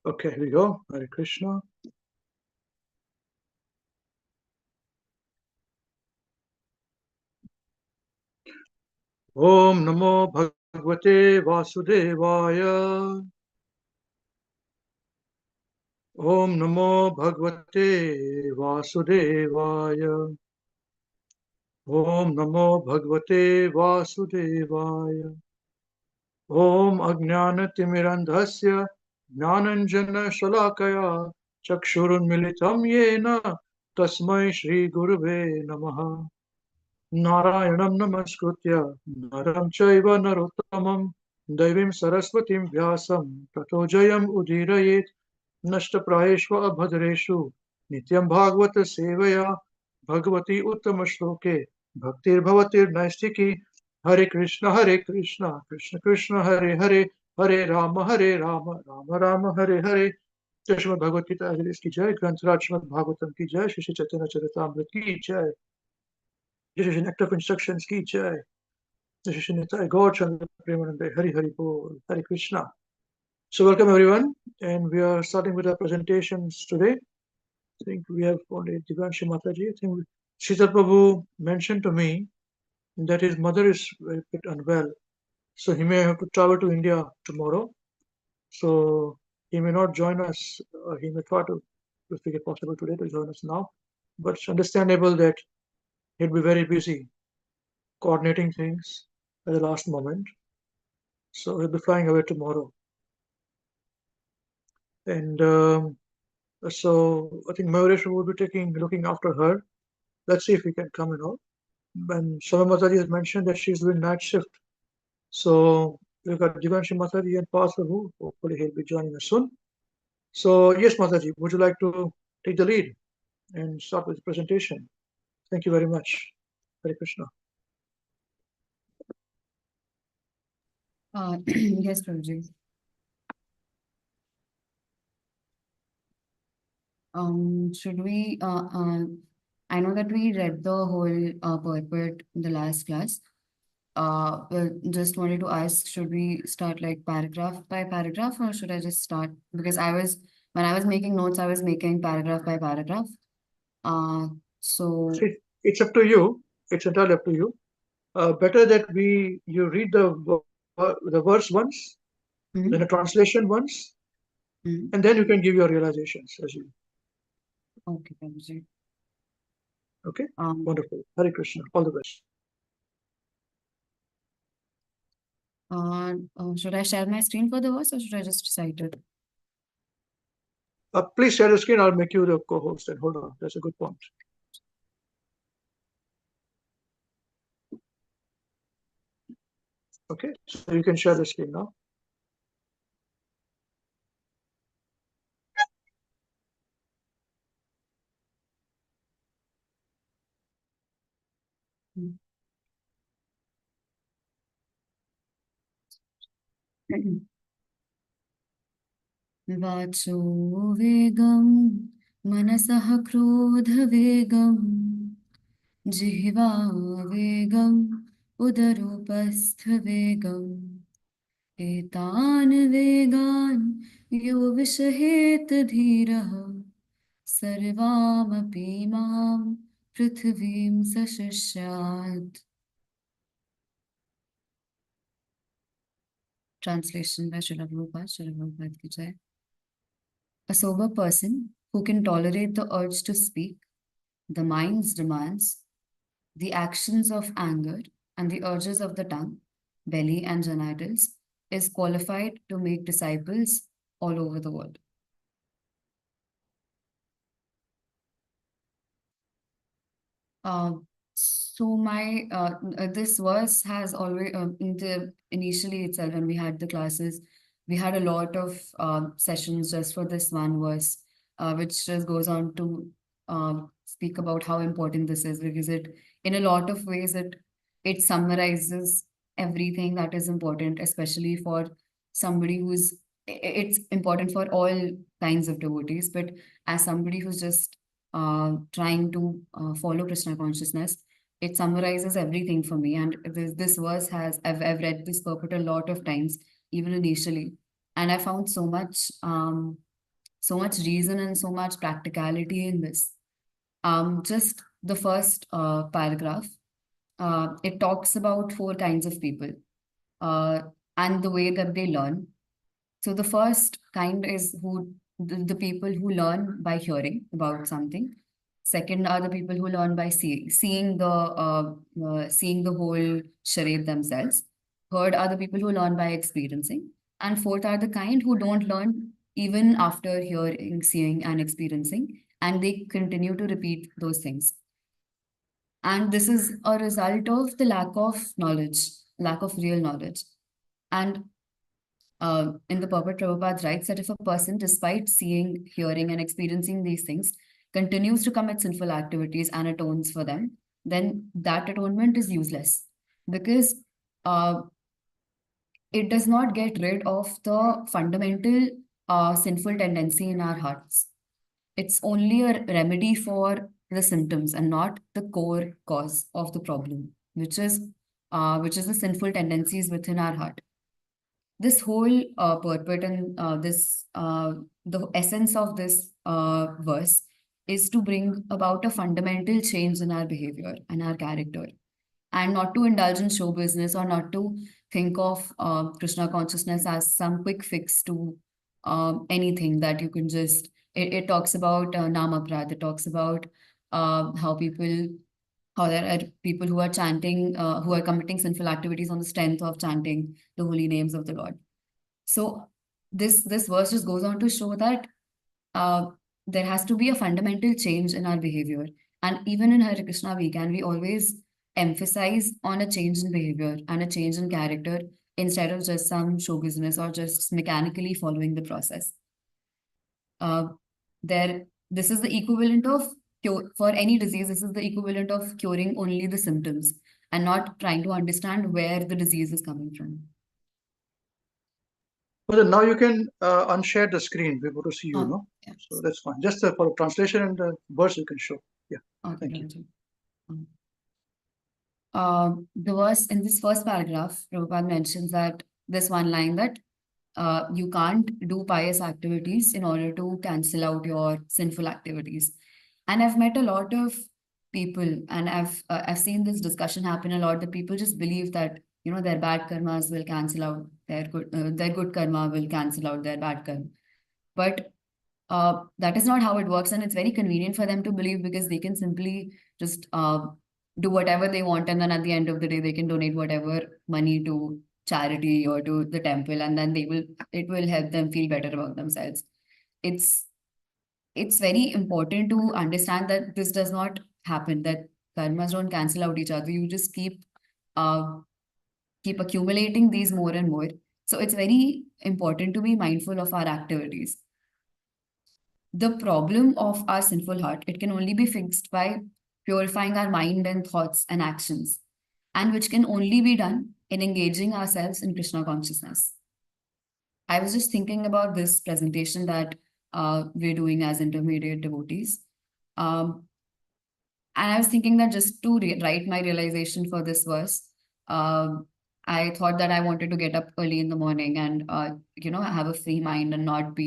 Okay, here we go. Hare Krishna. Om Namo Bhagavate Vasudevaya. Om Namo Bhagavate Vasudevaya. Om Namo Bhagavate Vasudevaya. Om Ajnanatimirandhasya Jnananjana Shalakaya Chakshurunmilitam Yena Tasmai Shri Gurave Namaha. Narayanam Namaskritya Naram Chaiva Narottamam Devim Saraswatim Vyasam Tato Jayam Udirayet Nashtaprayeshva Abhadreshu Nityam Bhagavata Sevaya Bhagavati Uttama Shloke Bhaktir Bhavatir Naistiki Hare Krishna Krishna Krishna Hare Hare Hare Rama Rama Rama Hare Hare Jai Srimad Bhagavad Gita as it is ki jai, Granth Raj Srimad Bhagavatam ki jai, Shri Chaitanya Charitamrita ki jai, Jai Shri Nectar of Instructions ki jai, Jai Shri Nitai Gaur Chandra Premanande, Hari Hari Bol, Hare Krishna. So welcome everyone, and we are starting with our presentations today. I think we have only Divyanshi Mataji. I think Sridhar Prabhu mentioned to me that his mother is very bit unwell, so he may have to travel to India tomorrow. So he may not join us. He may try to, if it is possible today, to join us now. But it's understandable that he'll be very busy coordinating things at the last moment. So he'll be flying away tomorrow. And so I think Mayuresh will be looking after her. Let's see if he can come and all. And Shama Mataji has mentioned that she's doing night shift. So we've got Divanshi Mataji and Parth Prabhu. Hopefully he'll be joining us soon. So yes, Mataji, would you like to take the lead and start with the presentation? Thank you very much. Hare Krishna. Yes, Prabhuji. Should we, I know that we read the whole purport in the last class. But just wanted to ask, should we start like paragraph by paragraph, or should I just start? Because when I was making notes, I was making paragraph by paragraph. So See, it's up to you. It's entirely up to you. Better that you read the verse once, mhm, then a translation once, mhm. and then you can give your realizations as you. Okay, Prabhuji. Okay, Um, wonderful. Hare Krishna. All the best. should I share my screen for the verse, or should I just recite it? Please share the screen. I'll make you the co-host. And hold on, that's a good point. Okay, so you can share the screen now. वाचो वेगं मनसः क्रोधवेगं जिह्वा वेगम् उदरोपस्थवेगम् एतान् वेगान् यो विषहेत धीरः सर्वामपि मां पृथिवीं सशिष्यात्. Translation by Srila Prabhupada ki jai. A sober person who can tolerate the urge to speak, the mind's demands, the actions of anger, and the urges of the tongue, belly, and genitals, is qualified to make disciples all over the world. So this verse has always initially itself when we had the classes, we had a lot of sessions just for this one verse, which just goes on to speak about how important this is, because it in a lot of ways it summarizes everything that is important, especially for somebody it's important for all kinds of devotees, but as somebody who's just trying to follow Krishna consciousness, it summarizes everything for me. And this verse I've read this purport a lot of times, even initially, and I found so much so much reason and so much practicality in this. Just the first paragraph, it talks about four kinds of people uh, and the way that they learn. So the first kind is the people who learn by hearing about something. Second are the people who learn by seeing the whole charade themselves. Third are the people who learn by experiencing, and fourth are the kind who don't learn even after hearing, seeing, and experiencing, and they continue to repeat those things. And this is a result of the lack of knowledge, lack of real knowledge. And in the purport, Prabhupada writes that if a person, despite seeing, hearing, and experiencing these things, continues to commit sinful activities and atones for them, then that atonement is useless because uh, it does not get rid of the fundamental sinful tendency in our hearts. It's only a remedy for the symptoms and not the core cause of the problem, which is the sinful tendencies within our heart. This whole purport and the essence of this verse is to bring about a fundamental change in our behavior and our character, and not to indulge in show business or not to think of Krishna consciousness as some quick fix to anything that you can just. It talks about namaprad. It talks about how there are people who are chanting, who are committing sinful activities on the strength of chanting the holy names of the Lord. So this verse just goes on to show that uh, there has to be a fundamental change in our behavior. And even in Hare Krishna weekend, we always emphasize on a change in behavior and a change in character instead of just some show business or just mechanically following the process. Uh, this is the equivalent of for any disease. This is the equivalent of curing only the symptoms and not trying to understand where the disease is coming from. Well, now you can unshare the screen. We're able to see you, Oh, no? yeah. So that's fine. Just for translation and the verse you can show. Yeah, Okay, thank you. Ranjan. The verse in this first paragraph, Prabhupada mentions that this one line that you can't do pious activities in order to cancel out your sinful activities. And I've met a lot of people, and I've seen this discussion happen a lot. That people just believe that their bad karmas will cancel out their good karma will cancel out their bad karma. But that is not how it works, and it's very convenient for them to believe because they can simply just do whatever they want, and then at the end of the day, they can donate whatever money to charity or to the temple, and then it will help them feel better about themselves. It's it's very important to understand that this does not happen. That karmas don't cancel out each other. You just keep accumulating these more and more. So it's very important to be mindful of our activities. The problem of our sinful heart, it can only be fixed by purifying our mind and thoughts and actions, and which can only be done in engaging ourselves in Krishna consciousness. I was just thinking about this presentation that we're doing as intermediate devotees. Um, and I was thinking that just to write my realization for this verse, um, I thought that I wanted to get up early in the morning and have a free mind and not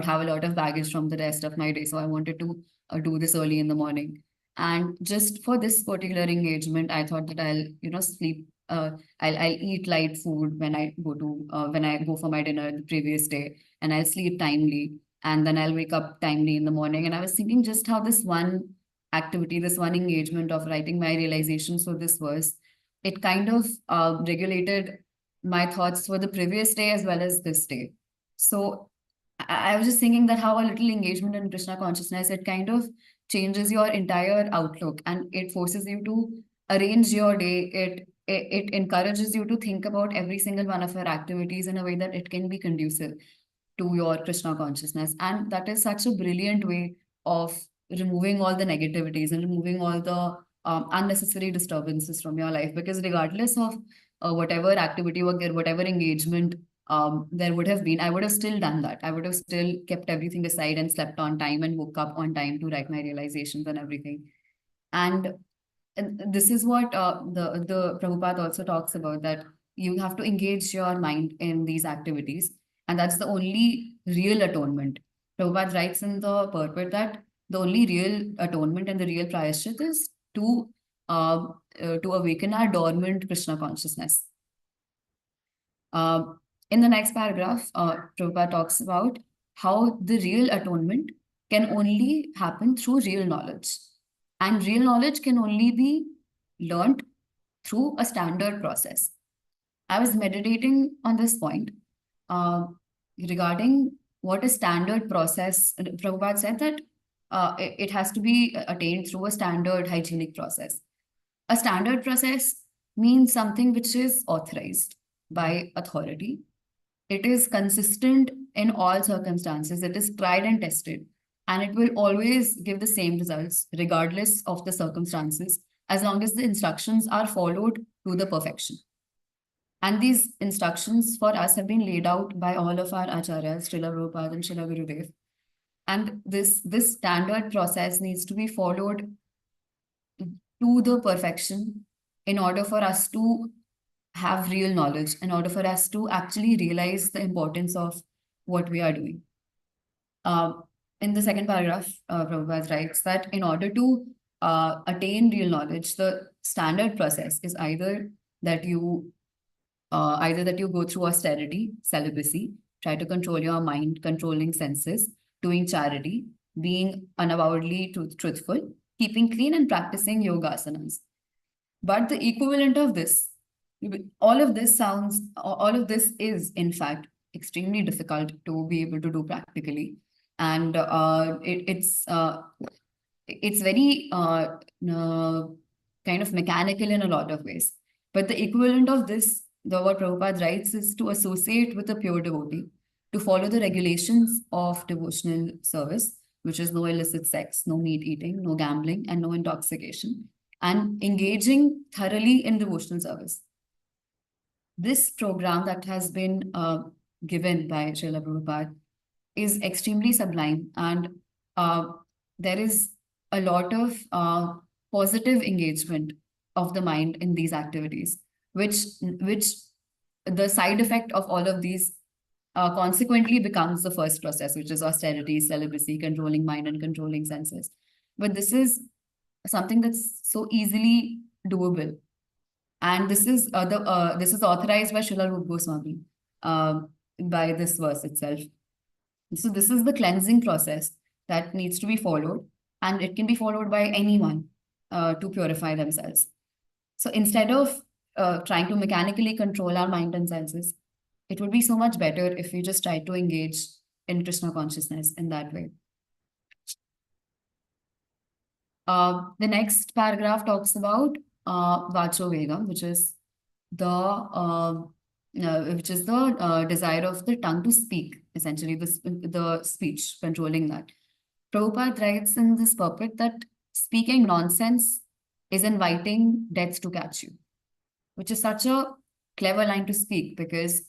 have a lot of baggage from the rest of my day. So I wanted to do this early in the morning. And just for this particular engagement, I thought that I'll sleep. I'll eat light food when I go for my dinner the previous day, and I'll sleep timely, and then I'll wake up timely in the morning. And I was thinking just how this one activity, this one engagement of writing my realizations for this verse, it kind of regulated my thoughts for the previous day as well as this day. So I was just thinking that how a little engagement in Krishna consciousness, it kind of changes your entire outlook and it forces you to arrange your day. It encourages you to think about every single one of your activities in a way that it can be conducive to your Krishna consciousness. And that is such a brilliant way of removing all the negativities and removing all the unnecessary disturbances from your life. Because regardless of whatever activity or whatever engagement there would have been, I would have still done that. I would have still kept everything aside and slept on time and woke up on time to write my realizations and everything. And this is what the Prabhupada also talks about, that you have to engage your mind in these activities, and that's the only real atonement. Prabhupada writes in the purport that the only real atonement and the real prayashchit is to awaken our dormant Krishna consciousness. Uh, in the next paragraph, Prabhupada talks about how the real atonement can only happen through real knowledge. And real knowledge can only be learned through a standard process. I was meditating on this point uh, regarding what a standard process. Prabhupada said that it has to be attained through a standard hygienic process. A standard process means something which is authorized by authority. It is consistent in all circumstances. It is tried and tested. And it will always give the same results, regardless of the circumstances, as long as the instructions are followed to the perfection. And these instructions for us have been laid out by all of our acharyas, Srila Prabhupada and Srila Gurudev. And this standard process needs to be followed to the perfection in order for us to have real knowledge, in order for us to actually realize the importance of what we are doing. In the second paragraph, Prabhupada writes that in order to attain real knowledge, the standard process is either that you go through austerity, celibacy, try to control your mind, controlling senses, doing charity, being unavowedly truthful, keeping clean, and practicing yoga asanas. But the equivalent of this, all of this is, in fact, extremely difficult to be able to do practically. And it's very kind of mechanical in a lot of ways. But the equivalent of this, what Prabhupada writes, is to associate with a pure devotee, to follow the regulations of devotional service, which is no illicit sex, no meat eating, no gambling, and no intoxication, and engaging thoroughly in devotional service. This program that has been given by Srila Prabhupada is extremely sublime, and there is a lot of positive engagement of the mind in these activities, which the side effect of all of these consequently becomes the first process, which is austerity, celibacy, controlling mind and controlling senses. But this is something that's so easily doable. And this is authorized by Srila Rupa Goswami by this verse itself. So this is the cleansing process that needs to be followed, and it can be followed by anyone to purify themselves. So instead of trying to mechanically control our mind and senses, it would be so much better if we just try to engage in Krishna consciousness in that way. The next paragraph talks about Vacho Vegam, which is the desire of the tongue to speak, essentially the speech, controlling that. Prabhupada writes in this purport that speaking nonsense is inviting death to catch you, which is such a clever line to speak, because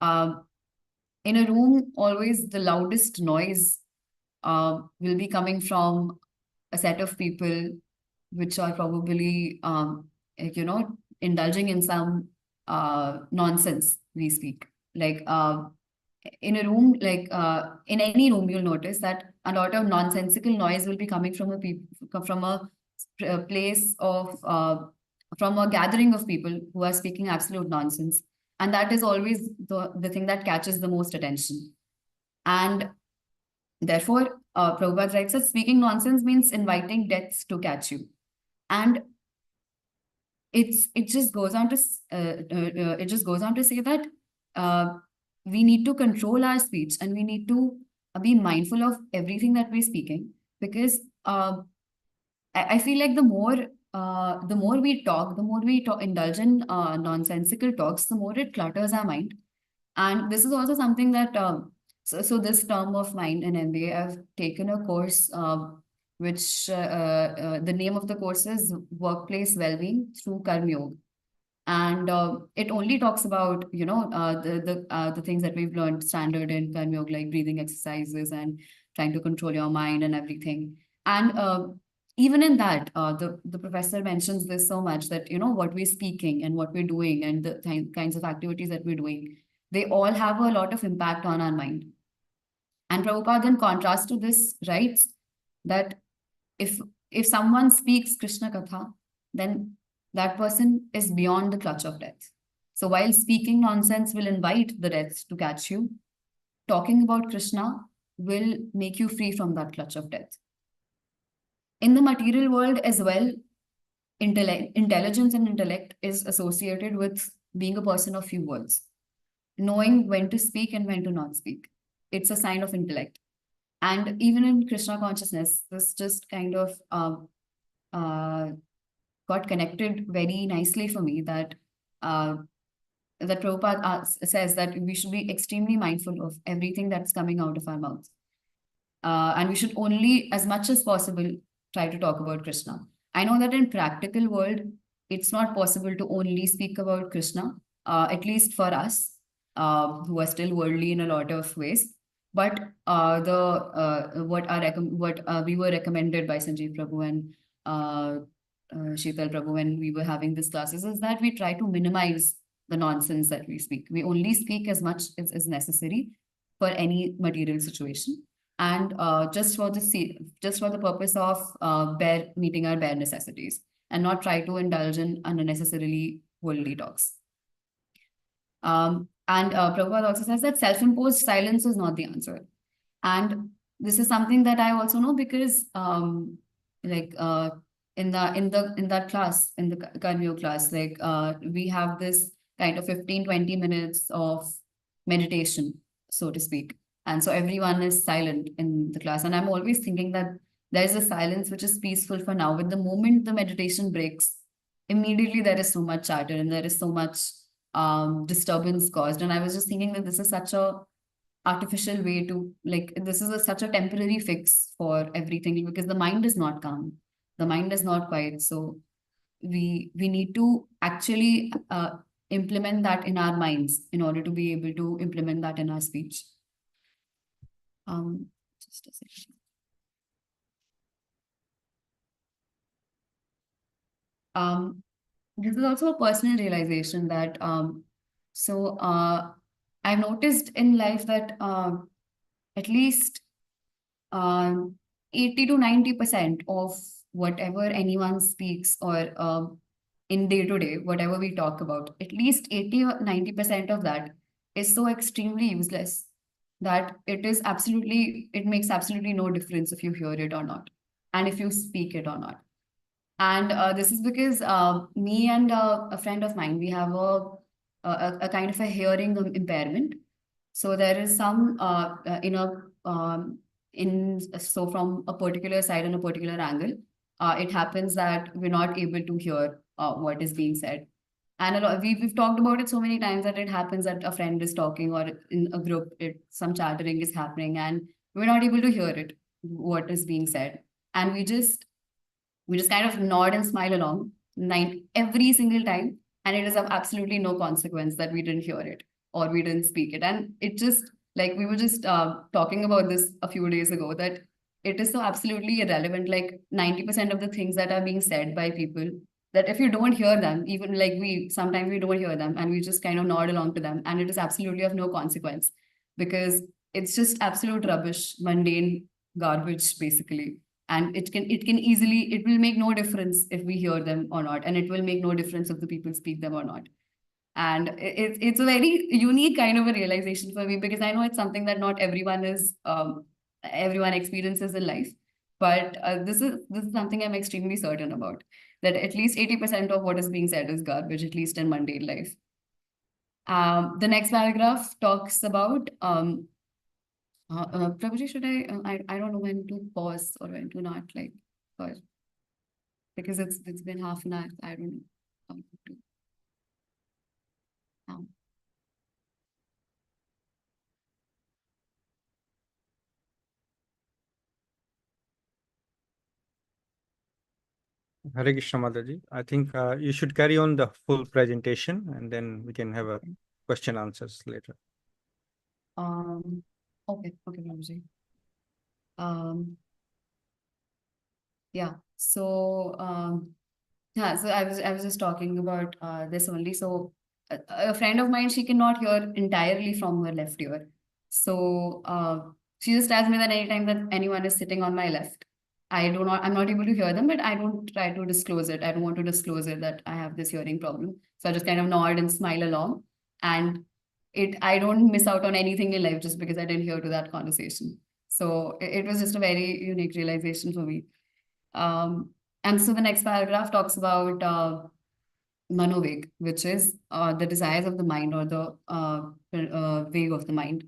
in a room, always the loudest noise will be coming from a set of people which are probably, indulging in some nonsense, we speak. Like in a room, in any room, you'll notice that a lot of nonsensical noise will be coming from a place of, from a gathering of people who are speaking absolute nonsense. And that is always the thing that catches the most attention. And therefore, Prabhupada writes that speaking nonsense means inviting deaths to catch you. And it just goes on to say that we need to control our speech, and we need to be mindful of everything that we're speaking, because I feel like the more we talk, indulge in nonsensical talks, the more it clutters our mind. And this is also something that so this term of mine in MBA, I've taken a course which the name of the course is Workplace Wellbeing through Karma Yoga. And it only talks about, the things that we've learned standard in Karma Yoga, like breathing exercises and trying to control your mind and everything. And even in that, the professor mentions this so much, that, what we're speaking and what we're doing and the kinds of activities that we're doing, they all have a lot of impact on our mind. And Prabhupada then contrasts to this, writes that if if someone speaks Krishna Katha, then that person is beyond the clutch of death. So while speaking nonsense will invite the death to catch you, talking about Krishna will make you free from that clutch of death. In the material world as well, intelligence and intellect is associated with being a person of few words, knowing when to speak and when to not speak. It's a sign of intellect. And even in Krishna consciousness, this just kind of uh, got connected very nicely for me uh, that Prabhupada says that we should be extremely mindful of everything that's coming out of our mouths. And we should only, as much as possible, try to talk about Krishna. I know that in practical world, it's not possible to only speak about Krishna, at least for us, who are still worldly in a lot of ways. But the what we were recommended by Sanjeev Prabhu and Sheetal Prabhu when we were having these classes is that we try to minimize the nonsense that we speak. We only speak as much as is necessary for any material situation, and just for the purpose of bare meeting our bare necessities, and not try to indulge in unnecessarily worldly talks. And Prabhupada also says that self-imposed silence is not the answer. And this is something that I also know because like in that class, in the Karmyo class, like we have this kind of 15-20 minutes of meditation, so to speak. And so everyone is silent in the class. And I'm always thinking that there's a silence which is peaceful for now. But the moment the meditation breaks, immediately there is so much chatter and there is so much disturbance caused. And I was just thinking that this is such a artificial way to, like, this is such a temporary fix for everything because the mind is not calm, the mind is not quiet. So we need to actually implement that in our minds in order to be able to implement that in our speech. Just a second. This is also a personal realization that I've noticed in life that at least 80 to 90% of whatever anyone speaks or in day to day, whatever we talk about, at least 80 or 90% of that is so extremely useless that it makes absolutely no difference if you hear it or not, and if you speak it or not. And this is because me and a friend of mine, we have a kind of a hearing impairment. So there is some so from a particular side and a particular angle, it happens that we're not able to hear what is being said. And we've talked about it so many times that it happens that a friend is talking or in a group, some chattering is happening and we're not able to hear it, what is being said. And we just kind of nod and smile along every single time. And it is of absolutely no consequence that we didn't hear it or we didn't speak it. And it just, like, we were just talking about this a few days ago, that it is so absolutely irrelevant. Like 90% of the things that are being said by people, that if you don't hear them, even like sometimes we don't hear them and we just kind of nod along to them. And it is absolutely of no consequence because it's just absolute rubbish, mundane garbage, basically. And it will make no difference if we hear them or not, and it will make no difference if the people speak them or not. And it's a very unique kind of a realization for me, because I know it's something that not everyone experiences in life, but this is something I'm extremely certain about, that at least 80% of what is being said is garbage, at least in mundane life. The next paragraph talks about Prabhuji, should I don't know when to pause or when to not, like, but because it's been half an hour. I don't know how to. Hare Krishna Mataji. I think you should carry on the full presentation and then we can have a question answers later. Okay, Prabhuji. Yeah. So so I was just talking about this only. So a friend of mine, she cannot hear entirely from her left ear. So She just tells me that anytime that anyone is sitting on my left, I'm not able to hear them, but I don't try to disclose it. I don't want to disclose it that I have this hearing problem. So I just kind of nod and smile along. And I don't miss out on anything in life just because I didn't hear to that conversation. So it was just a very unique realization for me. And so the next paragraph talks about manoveg, which is the desires of the mind or the veg of the mind.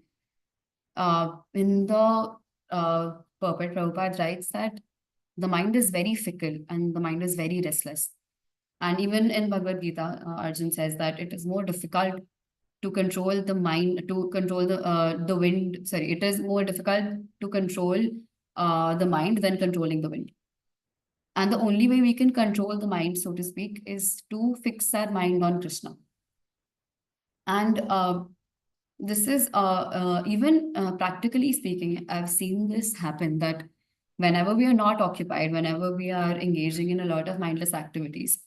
In the purport, Prabhupada writes that the mind is very fickle and the mind is very restless. And even in Bhagavad Gita, Arjun says that it is more difficult to control the mind, to control the wind. Sorry, it is more difficult to control the mind than controlling the wind. And the only way we can control the mind, so to speak, is to fix our mind on Krishna. And this is even practically speaking, I've seen this happen that whenever we are not occupied, whenever we are engaging in a lot of mindless activities,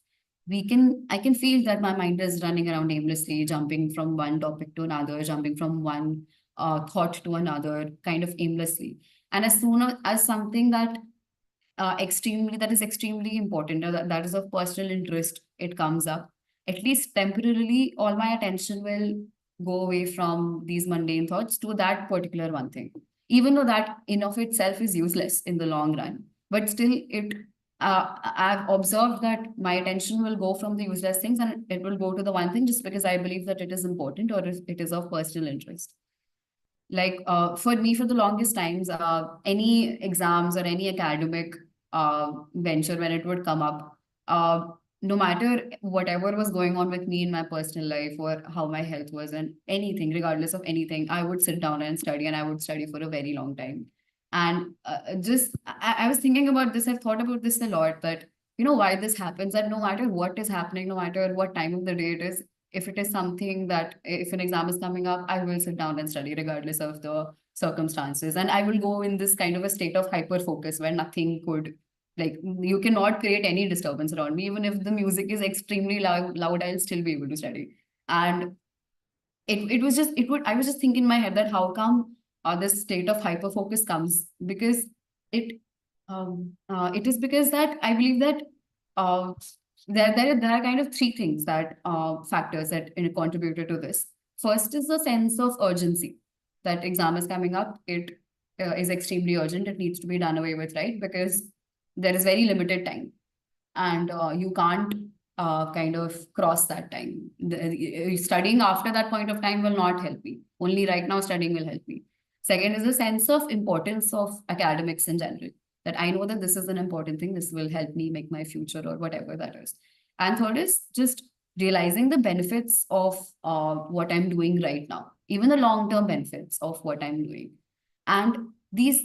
I can feel that my mind is running around aimlessly, jumping from one topic to another, jumping from one thought to another, kind of aimlessly. And as soon as something that is extremely important, or that is of personal interest, it comes up, at least temporarily, all my attention will go away from these mundane thoughts to that particular one thing, even though that in of itself is useless in the long run. But still, I've observed that my attention will go from the useless things and it will go to the one thing just because I believe that it is important or it is of personal interest. Like for me, for the longest times, any exams or any academic venture, when it would come up, no matter whatever was going on with me in my personal life or how my health was and anything, regardless of anything, I would sit down and study, and I would study for a very long time. And I was thinking about this. I've thought about this a lot, that why this happens, that no matter what is happening, no matter what time of the day it is, if it is something that if an exam is coming up, I will sit down and study regardless of the circumstances. And I will go in this kind of a state of hyper focus where nothing could, like, you cannot create any disturbance around me. Even if the music is extremely loud, I'll still be able to study. And I was just thinking in my head that how come this state of hyper focus comes, because it is because that I believe that uh, there are kind of three things that factors that contributed to this. First is the sense of urgency, that exam is coming up. It is extremely urgent. It needs to be done away with, right? Because there is very limited time, and you can't kind of cross that time. Studying after that point of time will not help me. Only right now studying will help me. Second is the sense of importance of academics in general, that I know that this is an important thing, this will help me make my future or whatever that is. And third is just realizing the benefits of what I'm doing right now, even the long-term benefits of what I'm doing. And these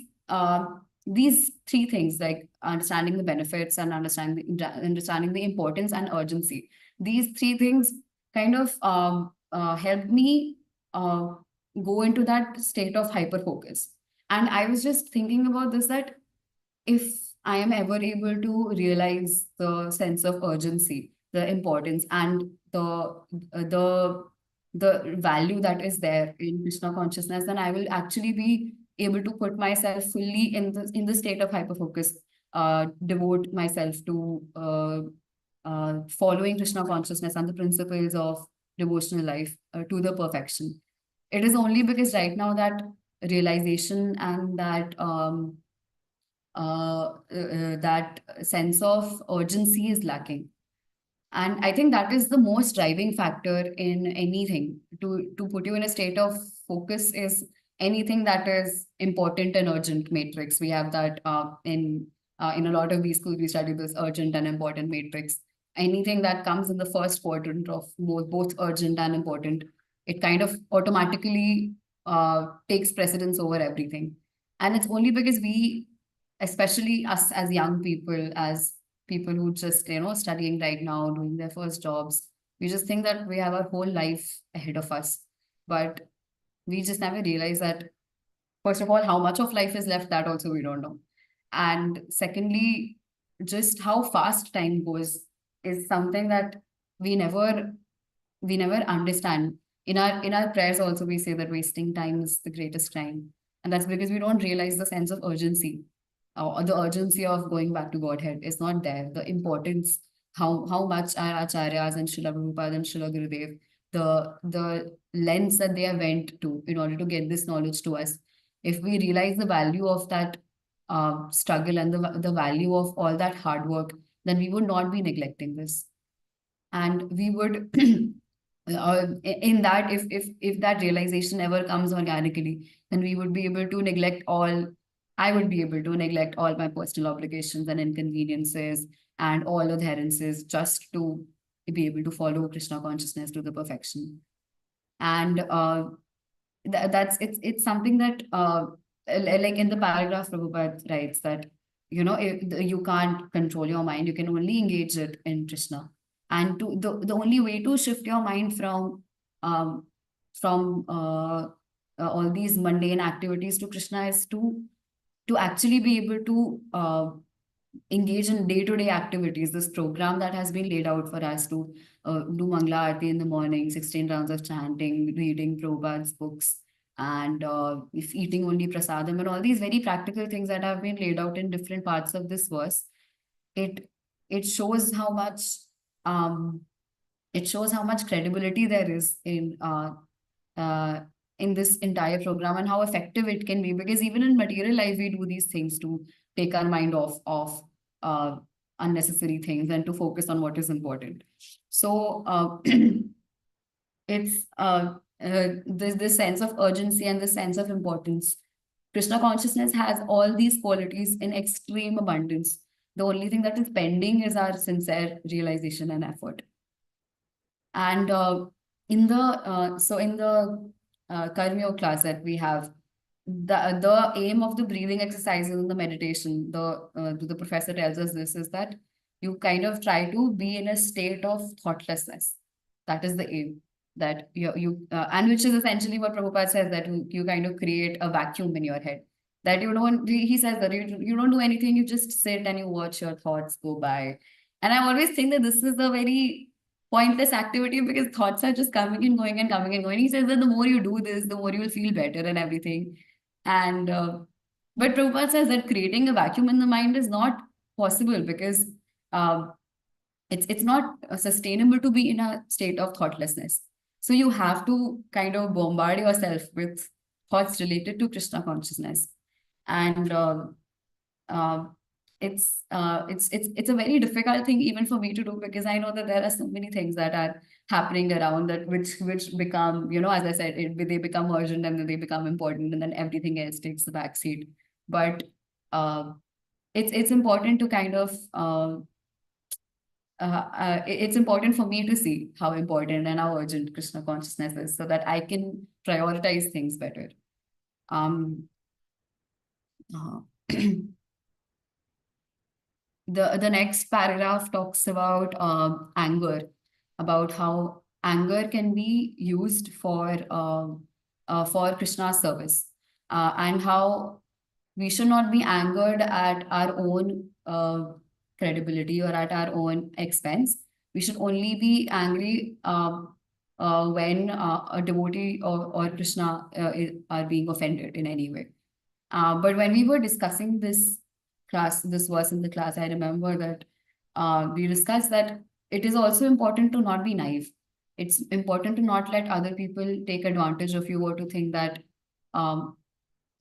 three things, like understanding the benefits and understanding the importance and urgency, these three things kind of helped me go into that state of hyper focus. And I was just thinking about this, that if I am ever able to realize the sense of urgency, the importance, and the value that is there in Krishna consciousness, then I will actually be able to put myself fully in the state of hyperfocus, devote myself to following Krishna consciousness and the principles of devotional life to the perfection. It is only because right now that realization and that sense of urgency is lacking. And I think that is the most driving factor in anything. To put you in a state of focus is anything that is important and urgent matrix. We have that in a lot of these schools, we study this urgent and important matrix. Anything that comes in the first quadrant of both urgent and important, it kind of automatically takes precedence over everything. And it's only because we, especially us as young people, as people who just, studying right now, doing their first jobs, we just think that we have our whole life ahead of us. But we just never realize that, first of all, how much of life is left, that also we don't know. And secondly, just how fast time goes is something that we never understand. In our prayers also, we say that wasting time is the greatest crime. And that's because we don't realize the sense of urgency, or the urgency of going back to Godhead is not there. The importance, how much our acharyas and Srila Prabhupada and Srila Gurudev, the lens that they have went to in order to get this knowledge to us. If we realize the value of that struggle and the value of all that hard work, then we would not be neglecting this. And we would in that, if that realization ever comes organically, then we would be able to neglect all I would be able to neglect all my personal obligations and inconveniences and all adherences just to be able to follow Krishna consciousness to the perfection. And that's it's something that like in the paragraph Prabhupada writes that you can't control your mind, you can only engage it in Krishna. And the only way to shift your mind um, from all these mundane activities to Krishna is to actually be able to engage in day-to-day activities. This program that has been laid out for us to do Mangla Aarti in the morning, 16 rounds of chanting, reading Prabhupada's books, and if eating only prasadam, and all these very practical things that have been laid out in different parts of this verse, it it shows how much um, it shows how much credibility there is uh, in this entire program and how effective it can be. Because even in material life, we do these things to take our mind off of uh, unnecessary things and to focus on what is important. So it's this sense of urgency and the sense of importance. Krishna consciousness has all these qualities in extreme abundance. The only thing that is pending is our sincere realization and effort. And in the Karma Yoga class that we have, the aim of the breathing exercises and the meditation, the professor tells us this is that you kind of try to be in a state of thoughtlessness. That is the aim. That you and which is essentially what Prabhupada says, that you kind of create a vacuum in your head. That you don't, he says that you don't do anything, you just sit and you watch your thoughts go by. And I always think that this is a very pointless activity because thoughts are just coming and going and coming and going. He says that the more you do this, the more you will feel better and everything. And but Prabhupada says that creating a vacuum in the mind is not possible because um, it's not sustainable to be in a state of thoughtlessness. So you have to kind of bombard yourself with thoughts related to Krishna consciousness, and it's a very difficult thing even for me to do because I know that there are so many things that are happening around that which become, as I said, they become urgent and then they become important and then everything else takes the back seat. But uh, it's important to kind of it's important for me to see how important and how urgent Krishna consciousness is so that I can prioritize things better. Um, uh, the next paragraph talks about anger, about how anger can be used for Krishna's service, and how we should not be angered at our own credibility or at our own expense. We should only be angry when a devotee or Krishna are being offended in any way. But when we were discussing this verse in the class, I remember that we discussed that it is also important to not be naive. It's important to not let other people take advantage of you or to think that um,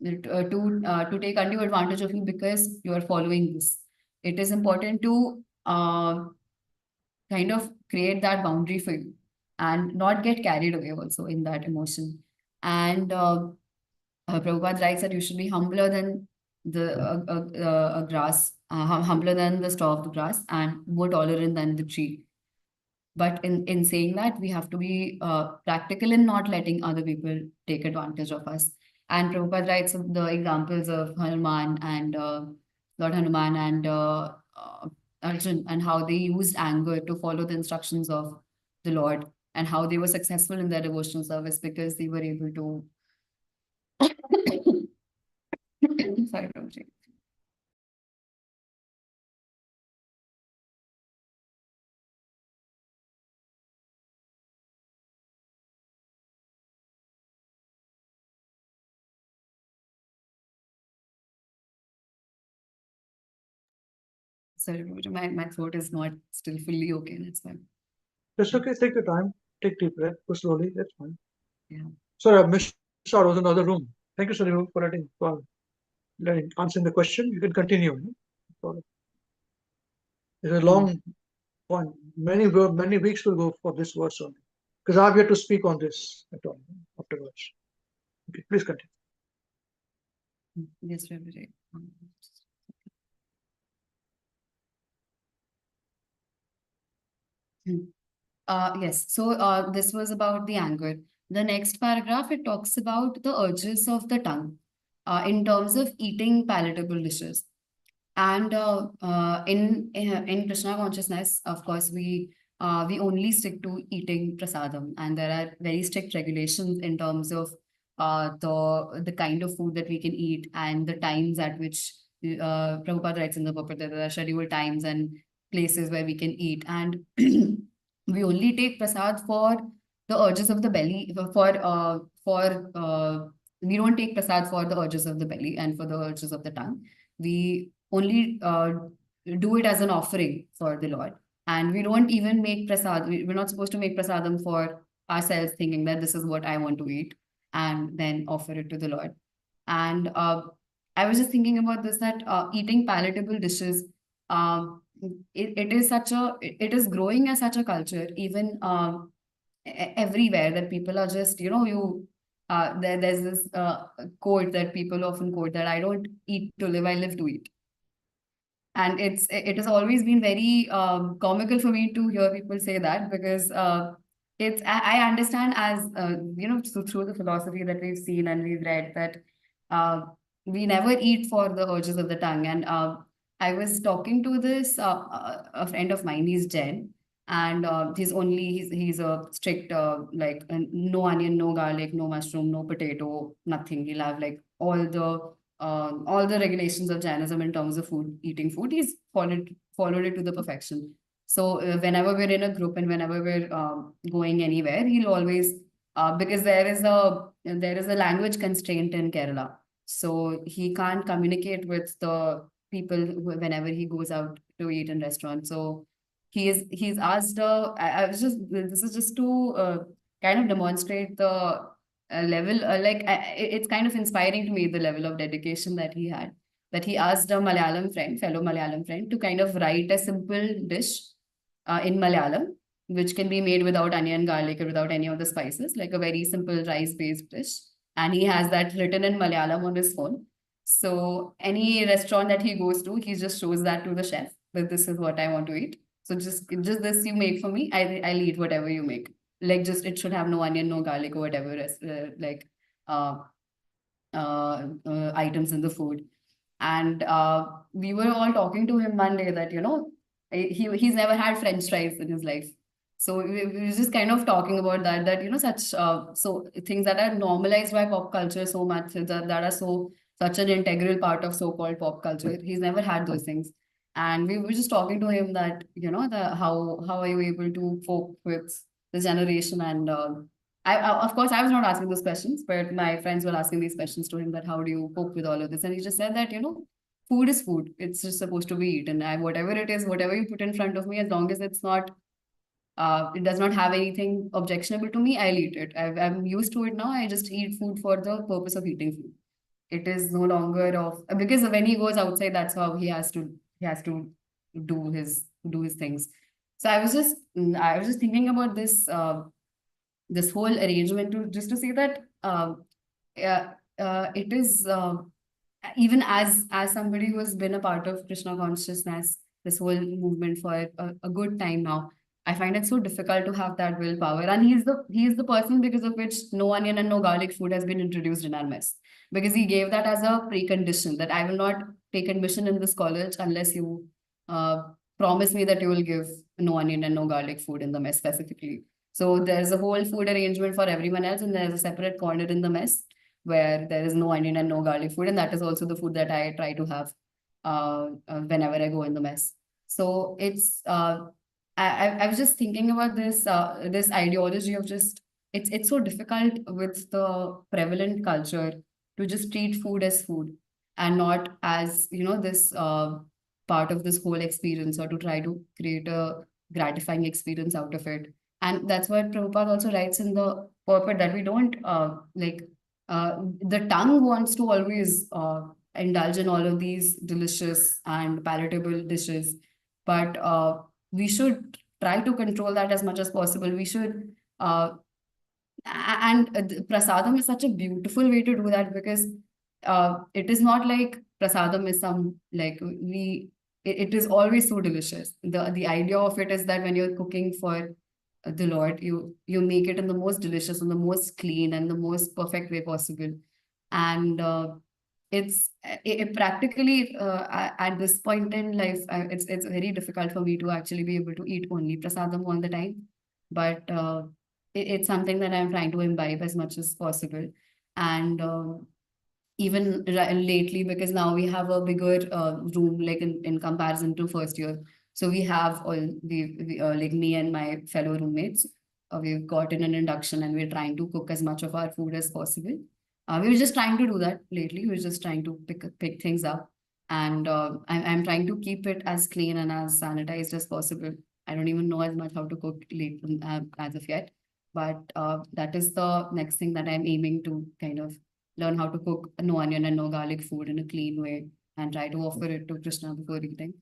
to take undue advantage of you because you are following this. It is important to kind of create that boundary for you and not get carried away also in that emotion. And Prabhupada writes that you should be humbler than the grass, humbler than the straw of the grass, and more tolerant than the tree. But in saying that, we have to be practical in not letting other people take advantage of us. And Prabhupada writes of the examples of Hanuman and Lord Hanuman and Arjun, and how they used anger to follow the instructions of the Lord, and how they were successful in their devotional service because they were able to. Sorry, Prabhuji. Sorry, my throat is not still fully okay. That's fine. That's okay. Take your time. Take deep breath. Go slowly. That's fine. Yeah. Sorry, I missed out. I was in another room. Thank you, Sunil, for answering the question. You can continue. It's a long one. Many weeks will go for this verse only. Because I have yet to speak on this at all afterwards. Okay, please continue. Yes, Rabbi. Yes, so this was about the anger. The next paragraph, it talks about the urges of the tongue in terms of eating palatable dishes. And in Krishna consciousness, of course, we only stick to eating prasadam, and there are very strict regulations in terms of the kind of food that we can eat and the times at which Prabhupada writes in the book that there are scheduled times and places where we can eat, and we only take prasad for the urges of the belly we don't take prasad for the urges of the belly and for the urges of the tongue. We only do it as an offering for the Lord. And we don't even make prasad. We're not supposed to make prasadam for ourselves, thinking that this is what I want to eat and then offer it to the Lord. And I was just thinking about this that eating palatable dishes, it is growing as such a culture, even everywhere, that people are just, there's this quote that people often quote that I don't eat to live, I live to eat. And it has always been very comical for me to hear people say that, because I understand, as through the philosophy that we've seen and we've read, that we never eat for the urges of the tongue. And I was talking to this a friend of mine. He's Jain, and he's a strict no onion, no garlic, no mushroom, no potato, nothing. He'll have like all the regulations of Jainism in terms of eating food. He's followed it to the perfection. So whenever we're in a group and whenever we're going anywhere, he'll always because there is a language constraint in Kerala, so he can't communicate with the people whenever he goes out to eat in restaurants. So he's asked. I was just this is just to kind of demonstrate the level. It's kind of inspiring to me, the level of dedication that he had. That he asked a fellow Malayalam friend, to kind of write a simple dish in Malayalam, which can be made without onion, garlic, or without any of the spices, like a very simple rice-based dish. And he has that written in Malayalam on his phone. So any restaurant that he goes to, he just shows that to the chef, that this is what I want to eat. So just this you make for me. I'll eat whatever you make. Like, just it should have no onion, no garlic, or whatever items in the food. And we were all talking to him one day that, he's never had French fries in his life. So we were just kind of talking about that, so things that are normalized by pop culture so much, that are such an integral part of so-called pop culture. He's never had those things. And we were just talking to him that, how are you able to cope with this generation? And of course, I was not asking those questions, but my friends were asking these questions to him, that how do you cope with all of this? And he just said that, food is food. It's just supposed to be eaten. Whatever it is, whatever you put in front of me, as long as it does not have anything objectionable to me, I'll eat it. I'm used to it now. I just eat food for the purpose of eating food. It is no longer because when he goes outside, that's how he has to do his things. So I was just thinking about this whole arrangement, to say that it is even as somebody who has been a part of Krishna consciousness, this whole movement for a good time now, I find it so difficult to have that willpower. And he's the person because of which no onion and no garlic food has been introduced in our mess, because he gave that as a precondition, that I will not take admission in this college unless you promise me that you will give no onion and no garlic food in the mess specifically. So there's a whole food arrangement for everyone else, and there's a separate corner in the mess where there is no onion and no garlic food, and that is also the food that I try to have whenever I go in the mess. So it's I was just thinking about this ideology of just it's so difficult with the prevalent culture to just treat food as food and not as this part of this whole experience, or to try to create a gratifying experience out of it. And that's what Prabhupada also writes in the purport, that we don't the tongue wants to always indulge in all of these delicious and palatable dishes, but we should try to control that as much as possible. We should prasadam is such a beautiful way to do that, because it is not like prasadam is some, like, it is always so delicious. The idea of it is that when you're cooking for the Lord, you make it in the most delicious and the most clean and the most perfect way possible. And practically at this point in life, it's very difficult for me to actually be able to eat only prasadam all the time. But it's something that I'm trying to imbibe as much as possible. And even lately, because now we have a bigger room, like in comparison to first year. So we have all like me and my fellow roommates, we've gotten an induction, and we're trying to cook as much of our food as possible. We were just trying to do that lately. We're just trying to pick things up. And I'm trying to keep it as clean and as sanitized as possible. I don't even know as much how to cook late, as of yet. But that is the next thing that I'm aiming to kind of learn, how to cook no onion and no garlic food in a clean way, and try to offer it to Krishna before eating,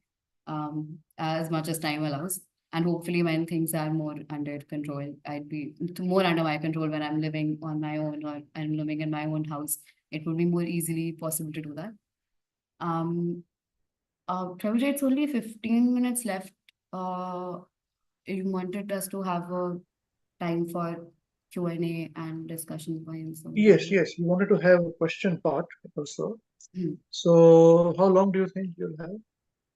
as much as time allows. And hopefully, when things are more under control, I'd be more under my control when I'm living on my own, or I'm living in my own house. It would be more easily possible to do that. Prabhuji, it's only 15 minutes left. You wanted us to have a time for Q&A and discussion points. Yes, yes. You wanted to have a question part also. Hmm. So how long do you think you'll have?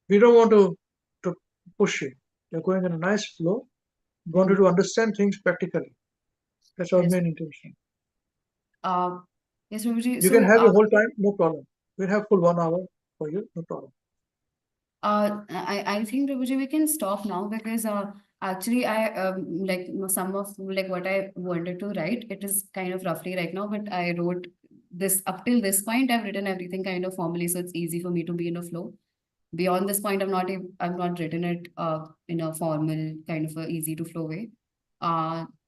We don't want to push you. You're going in a nice flow. We want you to understand things practically. That's our Yes. main intention. Yes, Prabhuji. You can have your whole time, no problem. We'll have full 1 hour for you, no problem. I think, Prabhuji, we can stop now, because actually I like some of like what I wanted to write. It is kind of roughly right now, but I wrote this up till this point. I've written everything kind of formally, so it's easy for me to be in a flow. Beyond this point, I've not written it in a formal kind of a easy to flow way.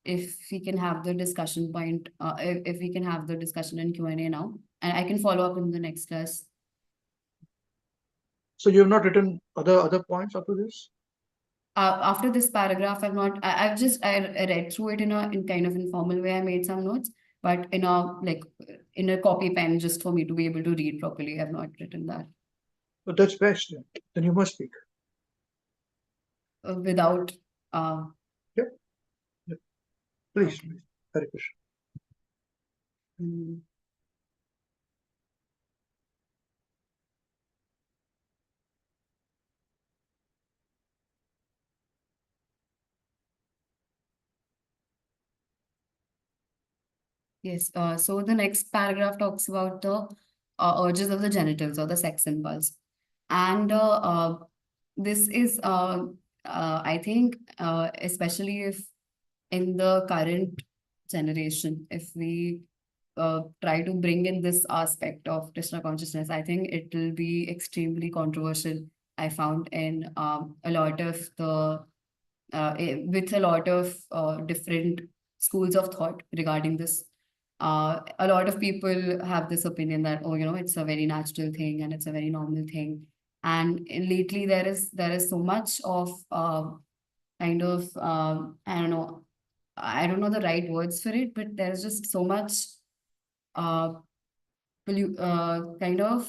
If we can have the discussion point, if we can have the discussion and Q&A now, and I can follow up in the next class. So you have not written other points up to this? After this paragraph, I've just read through it in kind of informal way. I made some notes, but in a copy pen, just for me to be able to read properly. I've not written that. But that's best then. Then you must speak. Without. Yeah. Please, Okay. please. Hare Krishna. Yes. So the next paragraph talks about the urges of the genitals, or the sex impulse. And this is, I think, especially if in the current generation, if we try to bring in this aspect of Krishna consciousness, I think it will be extremely controversial. I found in a lot of the with a lot of different schools of thought regarding this. A lot of people have this opinion that, oh, it's a very natural thing and it's a very normal thing. And lately there is so much of kind of I don't know the right words for it, but there's just so much kind of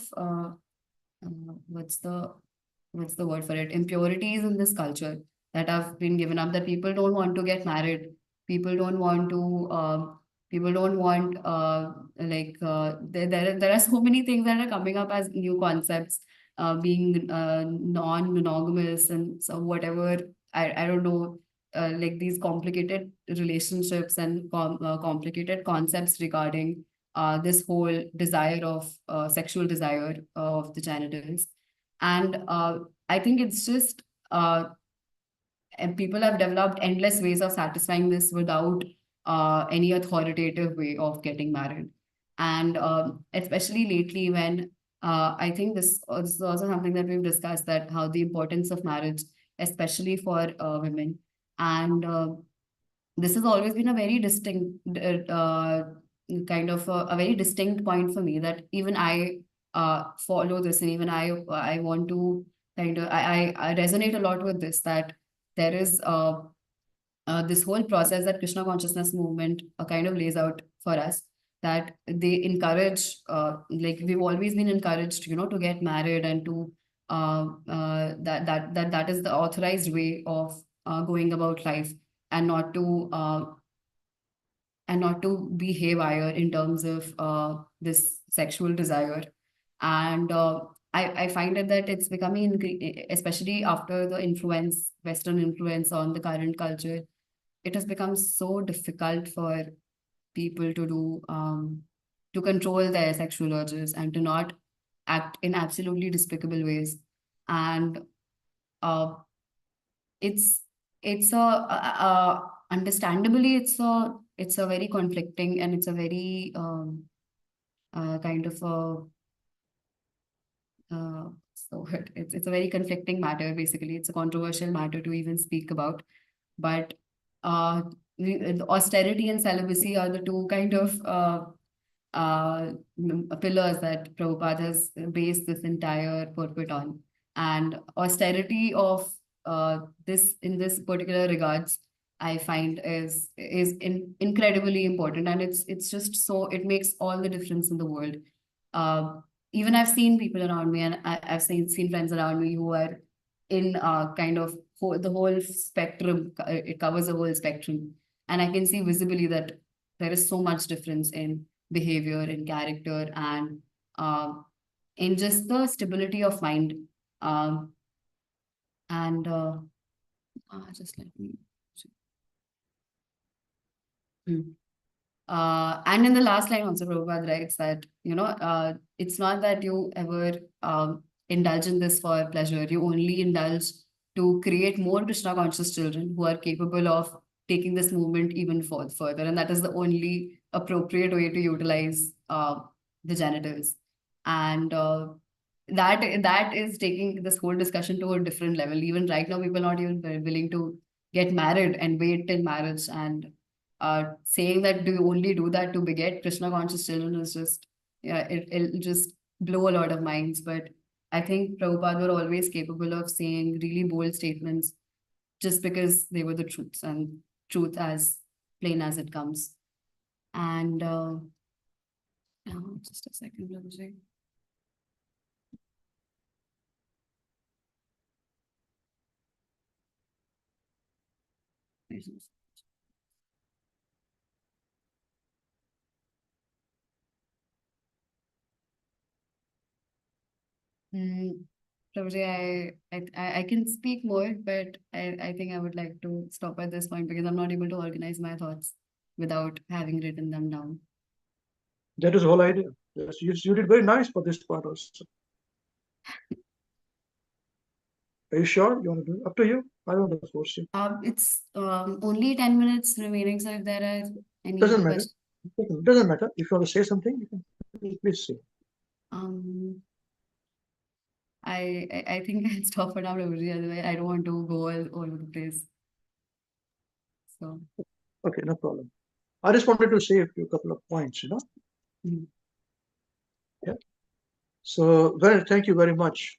what's the word for it? Impurities in this culture that have been given up, that people don't want to get married. People don't want to, there are so many things that are coming up as new concepts, being non-monogamous, and so whatever, I don't know, like these complicated relationships and complicated concepts regarding this whole desire of sexual desire of the genitals. And I think it's just, and people have developed endless ways of satisfying this without any authoritative way of getting married. And especially lately, when I think this is also something that we've discussed, that how the importance of marriage, especially for women, and this has always been a very distinct kind of a very distinct point for me, that even I follow this, and even I want to kind of I resonate a lot with this, that there is this whole process that Krishna consciousness movement kind of lays out for us, that they encourage, like we've always been encouraged, to get married, and to that is the authorized way of going about life, and not to be haywire in terms of this sexual desire. And I find it that it's becoming, especially after the Western influence on the current culture, it has become so difficult for people to control their sexual urges, and to not act in absolutely despicable ways. And uh, it's understandably, it's a very conflicting, and it's a very kind of a so it's a very conflicting matter. Basically, it's a controversial matter to even speak about. But uh, the austerity and celibacy are the two kind of pillars that Prabhupada has based this entire purport on. And austerity of this, in this particular regards, I find incredibly important, and it's just so, it makes all the difference in the world. Even I've seen people around me, and I've seen friends around me who are in kind of the whole spectrum. It covers the whole spectrum, and I can see visibly that there is so much difference in behavior, in character, and in just the stability of mind. Um, and just let me. Hmm. And in the last line also, Prabhupada writes that, it's not that you ever indulge in this for pleasure. You only indulge to create more Krishna conscious children who are capable of taking this movement even further. And that is the only appropriate way to utilize the genitals. And that is taking this whole discussion to a different level. Even right now, people are not even very willing to get married and wait till marriage, and saying that do you only do that to beget Krishna conscious children is just, yeah, it'll just blow a lot of minds. But I think Prabhupada were always capable of saying really bold statements just because they were the truths, and truth as plain as it comes. And just a second, Prabhuji. Prabhuji, I can speak more, but I think I would like to stop at this point, because I'm not able to organize my thoughts without having written them down. That is the whole idea. Yes, you did very nice for this part also. Are you sure you want to do it? Up to you. I don't want to force you. It's only 10 minutes remaining, so if there are any Doesn't matter. questions. Doesn't matter. If you want to say something, you can please say. I think I'll stop for now, Prabhuji, otherwise I don't want to go all over the place. So. Okay, no problem. I just wanted to say a couple of points, Mm. Yeah. So, thank you very much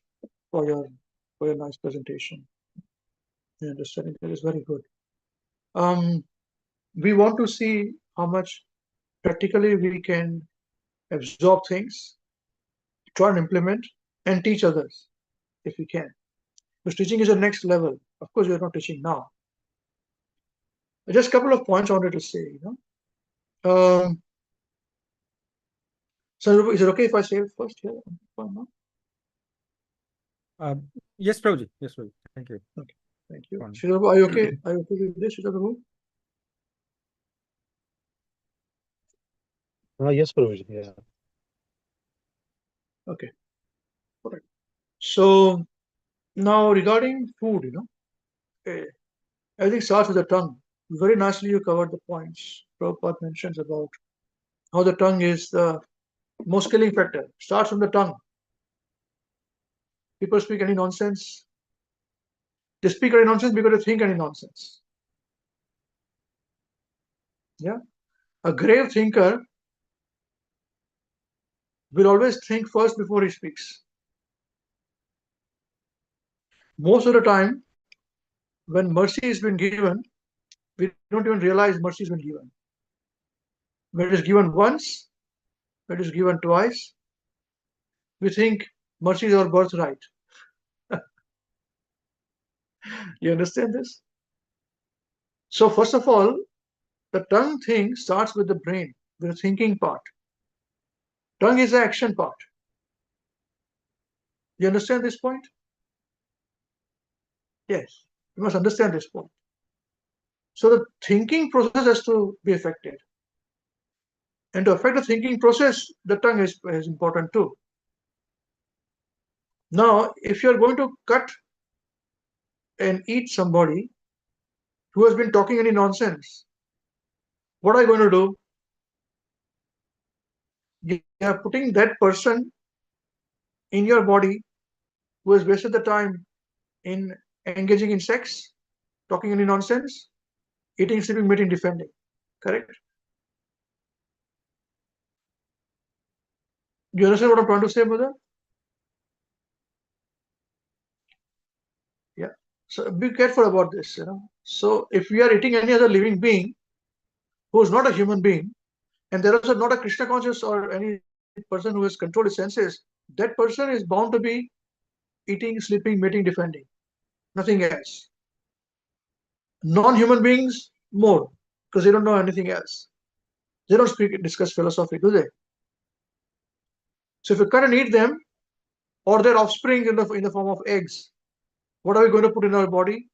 for your nice presentation. Your understanding that is very good. We want to see how much practically we can absorb things, try and implement, and teach others if we can. Because teaching is the next level. Of course, we are not teaching now. Just a couple of points I wanted to say. So is it okay if I say it first here? Yes, Prabhuji. Yes, Prabhuji. Thank you. Okay, thank you. Fine. Shri are you okay? Are you okay with this? Yes, Prabhuji. Yeah. Okay. All right. So now regarding food, everything starts with the tongue. Very nicely you covered the points Prabhupada mentions about how the tongue is the most killing factor. Starts from the tongue. people speak any nonsense. They speak any nonsense because they think any nonsense. Yeah, a grave thinker will always think first before he speaks. Most of the time, when mercy has been given, we don't even realize mercy has been given. When it is given once, when it is given twice, we think mercy is our birthright. You understand this? So first of all, the tongue thing starts with the brain, with the thinking part. Tongue is the action part. You understand this point? Yes, you must understand this point. So the thinking process has to be affected. And to affect the thinking process, the tongue is important too. Now, if you're going to cut and eat somebody who has been talking any nonsense, what are you going to do? You are putting that person in your body who has wasted the time in engaging in sex, talking any nonsense, eating, sleeping, mating, defending. Correct? Do you understand what I'm trying to say, brother? Yeah. So be careful about this, you know. So if we are eating any other living being who is not a human being, and there is also not a Krishna conscious or any person who has controlled his senses, that person is bound to be eating, sleeping, mating, defending. Nothing else. Non-human beings, more, because they don't know anything else. They don't discuss philosophy, do they? So if you cut and eat them, or their offspring in the form of eggs, what are we going to put in our body?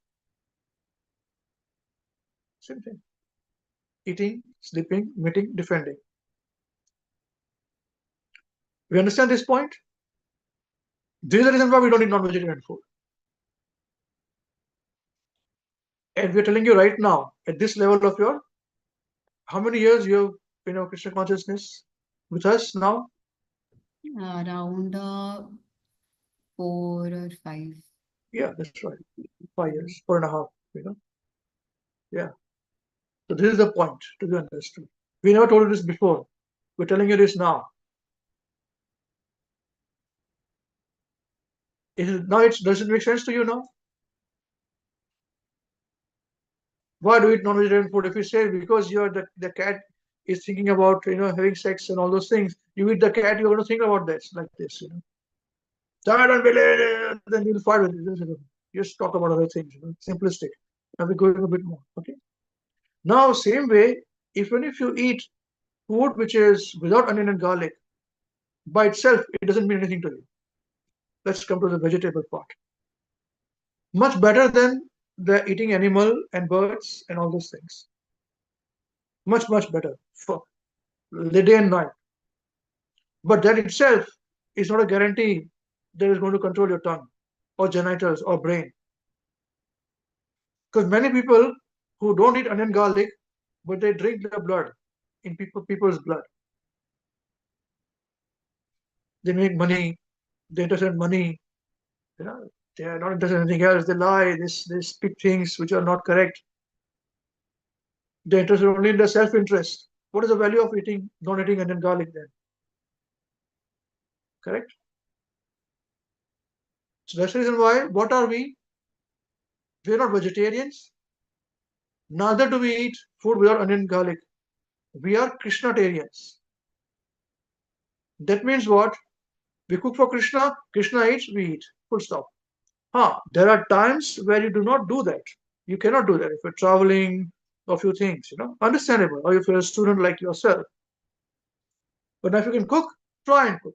Same thing. Eating, sleeping, mating, defending. We understand this point? This is the reason why we don't eat non-vegetarian food. And we're telling you right now, at this level of your, how many years you have, Krishna consciousness with us now? Around 4 or 5. Yeah, that's right. 5 years, 4.5, Yeah. So this is the point to be understood. We never told you this before. We're telling you this now. Does it make sense to you now? Why do you eat non-vegetarian food? If you say because the cat is thinking about having sex and all those things, you eat the cat, you're going to think about this like this. I don't believe it. Then you'll fight with it. Just talk about other things, simplistic. I'll be going a bit more. Okay. Now, same way, even if you eat food which is without onion and garlic, by itself, it doesn't mean anything to you. Let's come to the vegetable part. Much better than the eating animal and birds and all those things. Much, much better for the day and night. But that itself is not a guarantee that is going to control your tongue or genitals or brain. Because many people who don't eat onion garlic, but they drink the blood in people's blood. They make money, they're interested in money, they are not interested in anything else. They lie, they speak things which are not correct. They're interested only in their self-interest. What is the value of not eating onion garlic then? Correct? So that's the reason why, what are we? We're not vegetarians. Neither do we eat food without onion garlic. We are Krishnatarians. That means what? We cook for Krishna, Krishna eats, we eat. Full stop. There are times where you do not do that. You cannot do that if you're traveling or a few things, understandable. Or if you're a student like yourself. But now if you can cook, try and cook.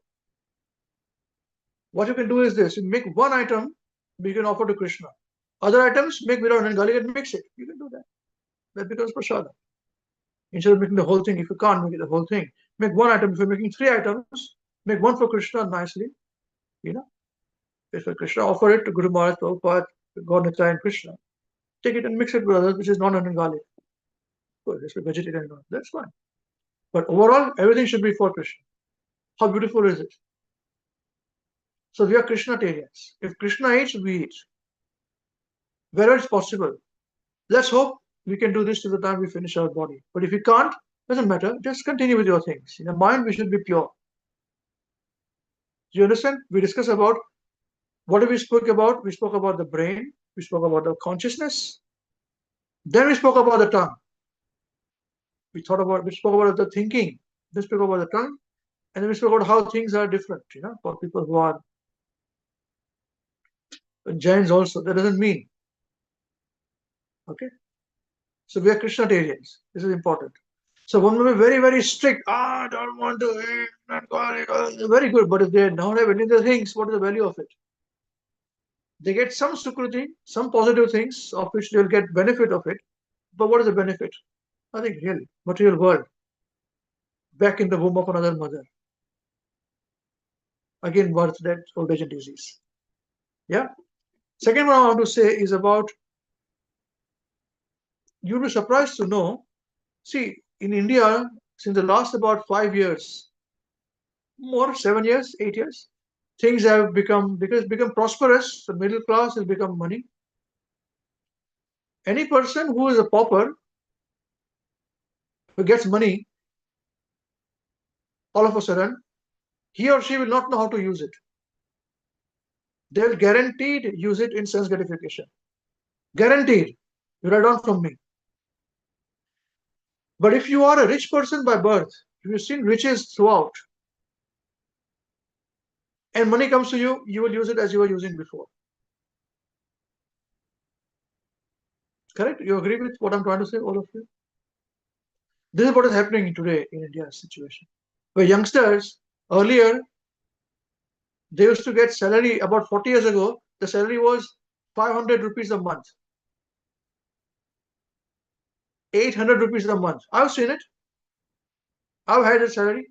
What you can do is this: you make one item, you can offer to Krishna. Other items, make without onion garlic and mix it. You can do that. That becomes prasada. Instead of making the whole thing, if you can't make it the whole thing, make one item. If you're making 3 items, make one for Krishna nicely. If Krishna offer it to Guru Maharaj, Prabhupada, God, Nectar, and Krishna, take it and mix it with others, which is not onion garlic. Good, it's vegetarian, that's fine. But overall, everything should be for Krishna. How beautiful is it? So we are Krishnatarians. If Krishna eats, we eat. Wherever it's possible. Let's hope we can do this till the time we finish our body. But if we can't, doesn't matter. Just continue with your things. In the mind, we should be pure. Do you understand? We discuss about what did we spoke about? We spoke about the brain. We spoke about the consciousness. Then we spoke about the tongue. We spoke about the thinking. Then we spoke about the tongue. And then we spoke about how things are different, for people who are Jains also. That doesn't mean. Okay. So we are Krishnatarians. This is important. So one will be very, very strict. I don't want to eat. Very good. But if they don't have any other things, what is the value of it? They get some sukruti, some positive things of which they'll get benefit of it. But what is the benefit? Nothing really. Material world. Back in the womb of another mother. Again, birth, death, old age, and disease. Yeah. Second one I want to say is about, you'll be surprised to know, see, in India, since the last about 5 years, more 7 years, 8 years, things have become prosperous. The middle class has become money. Any person who is a pauper, who gets money, all of a sudden, he or she will not know how to use it. They'll guaranteed use it in sense gratification. Guaranteed. You write down from me. But if you are a rich person by birth, if you've seen riches throughout, and money comes to you, you will use it as you were using before. Correct? You agree with what I'm trying to say, all of you? This is what is happening today in India's situation. Where youngsters, earlier, they used to get salary about 40 years ago, the salary was 500 rupees a month. 800 rupees a month. I've seen it. I've had a salary.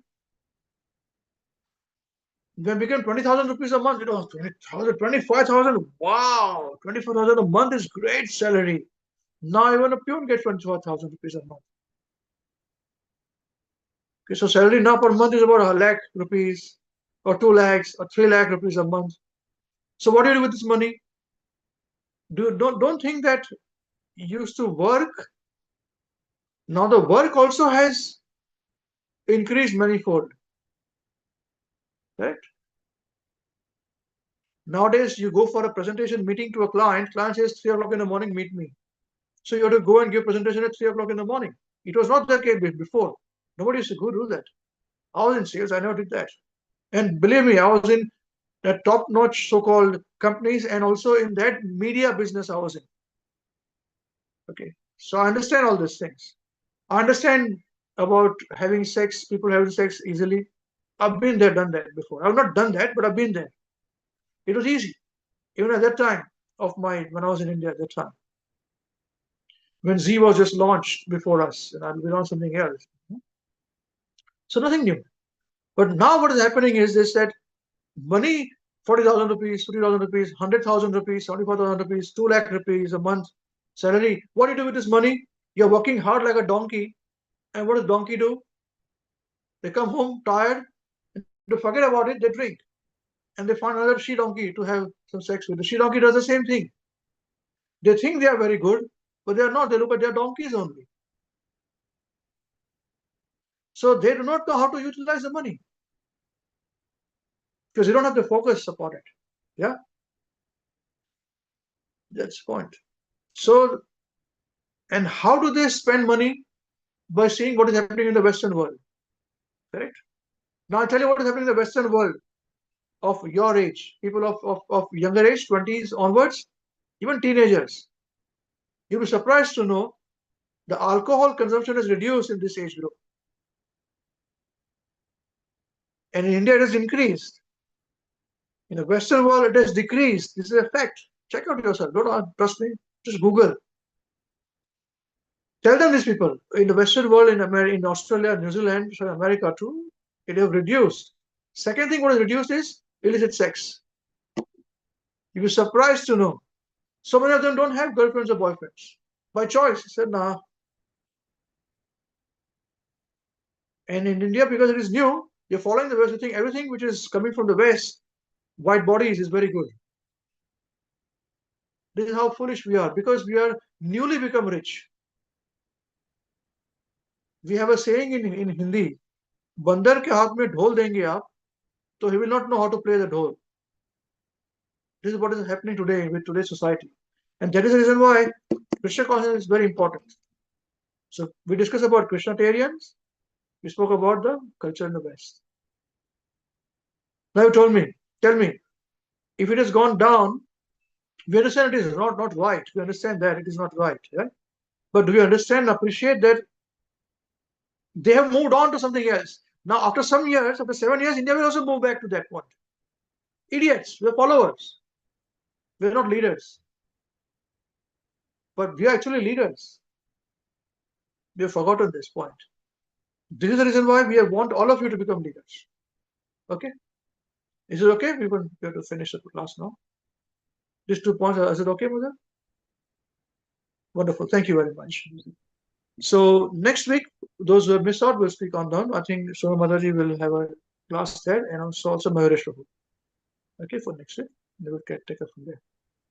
When it became 20,000 rupees a month, it was 20,000, 25,000. Wow, 25,000 a month is great salary. Now even a peon gets 25,000 rupees a month. Okay, so salary now per month is about 1 lakh rupees, or 2 lakhs, or 3 lakh rupees a month. So what do you do with this money? Don't think that you used to work. Now the work also has increased manifold. Right? Nowadays, you go for a presentation meeting to a client says 3 o'clock in the morning, meet me. So you have to go and give presentation at 3 o'clock in the morning. It was not that case before. Nobody used to go do that. I was in sales, I never did that. And believe me, I was in the top-notch so-called companies, and also in that media business I was in. Okay. So I understand all these things. I understand about having sex, people having sex easily. I've been there, done that before. I've not done that, but I've been there. It was easy. Even at that time when I was in India at that time. When Z was just launched before us, and I'll be on something else. So nothing new. But now what is happening is this, that money, 40,000 rupees, 50,000 rupees, 100,000 rupees, 75,000 rupees, 2 lakh rupees a month salary. What do you do with this money? You're working hard like a donkey. And what does donkey do? They come home tired, and to forget about it, they drink. And they find another she-donkey to have some sex with. The she-donkey does the same thing. They think they are very good, but they are not. They look at their donkeys only. So they do not know how to utilize the money, because they don't have the focus upon it. Yeah, that's the point. So, and how do they spend money? By seeing what is happening in the Western world. Correct? Now I'll tell you what is happening in the Western world of your age, people of younger age, 20s onwards, even teenagers. You'll be surprised to know the alcohol consumption is reduced in this age group. And in India, it has increased. In the Western world, it has decreased. This is a fact. Check out yourself. Don't trust me. Just Google. Tell them, these people in the Western world, in Australia, New Zealand, America too, it have reduced. Second thing, what is reduced is illicit sex. You'll be surprised to know so many of them don't have girlfriends or boyfriends by choice. He said, nah. And in India, because it is new, you're following the West. You think everything which is coming from the West, white bodies is very good. This is how foolish we are, because we are newly become rich. We have a saying in Hindi, बंदर के हाथ में ढोल देंगे आप, तो he will not know how to play the dhol. This is what is happening today with today's society. And that is the reason why Krishna consciousness is very important. So we discussed about Krishnatarians, we spoke about the culture in the West. Now you tell me, if it has gone down, we understand it is not right. We understand that it is not right, right? But do we understand and appreciate that they have moved on to something else? Now, after some years, after 7 years, India will also move back to that point. Idiots, we're followers. We're not leaders. But we are actually leaders. We have forgotten this point. This is the reason why we want all of you to become leaders. Okay? Is it okay? We have to finish the class now. These 2 points, is it okay, Mother? Wonderful. Thank you very much. So next week, those who have missed out will speak on them. I think Sona Mataji will have a class there, and also Mahesh Prabhu. Okay, for next week. They will take it from there.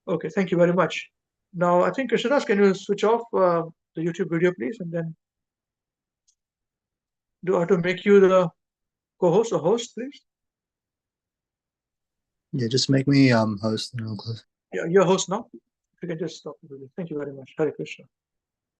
Okay, thank you very much. Now, I think Krishnadas, can you switch off the YouTube video, please? And then do I have to make you the co-host or host, please? Yeah, just make me host and I'll close. Yeah, you're host now. If you can just stop the video. Thank you very much. Hare Krishna.